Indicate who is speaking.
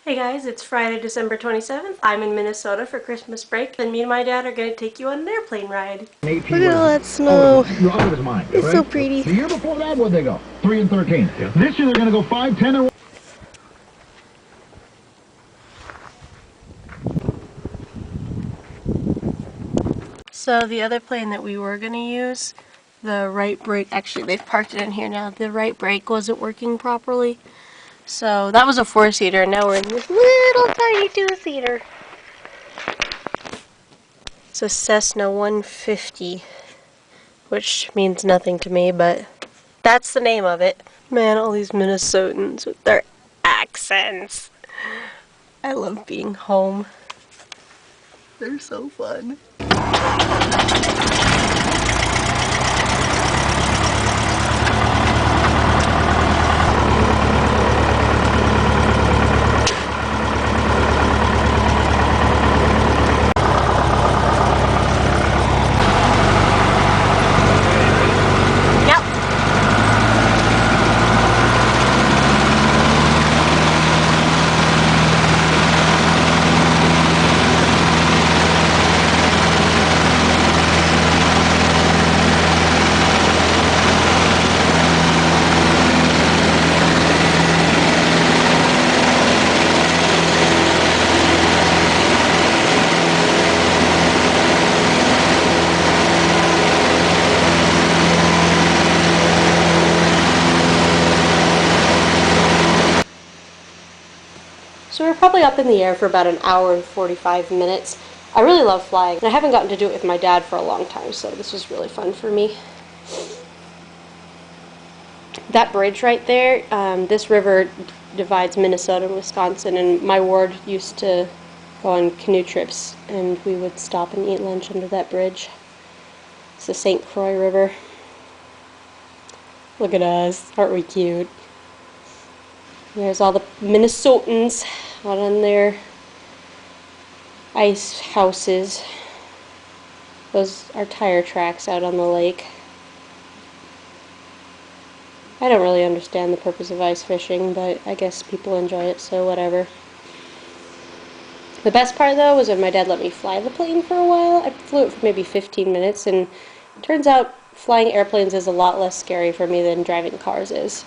Speaker 1: Hey guys, it's Friday, December 27th. I'm in Minnesota for Christmas break, and me and my dad are going to take you on an airplane ride. Look at all that snow. It's so pretty.
Speaker 2: The year before that, where'd they go? 3 and 13. Yeah. This year they're going to go 5, 10, or...
Speaker 1: So the other plane that we were going to use, the right brake, actually they've parked it in here now, the right brake wasn't working properly. So that was a 4-seater, and now we're in this little tiny 2-seater. It's a Cessna 150, which means nothing to me, but that's the name of it. Man, all these Minnesotans with their accents. I love being home. They're so fun. So we're probably up in the air for about an hour and 45 minutes. I really love flying, and I haven't gotten to do it with my dad for a long time, so this was really fun for me. That bridge right there, this river divides Minnesota and Wisconsin, and my ward used to go on canoe trips, and we would stop and eat lunch under that bridge. It's the St. Croix River. Look at us, aren't we cute? There's all the Minnesotans out on their ice houses. Those are tire tracks out on the lake. I don't really understand the purpose of ice fishing, but I guess people enjoy it, so whatever. The best part, though, was when my dad let me fly the plane for a while. I flew it for maybe 15 minutes, and it turns out flying airplanes is a lot less scary for me than driving cars is.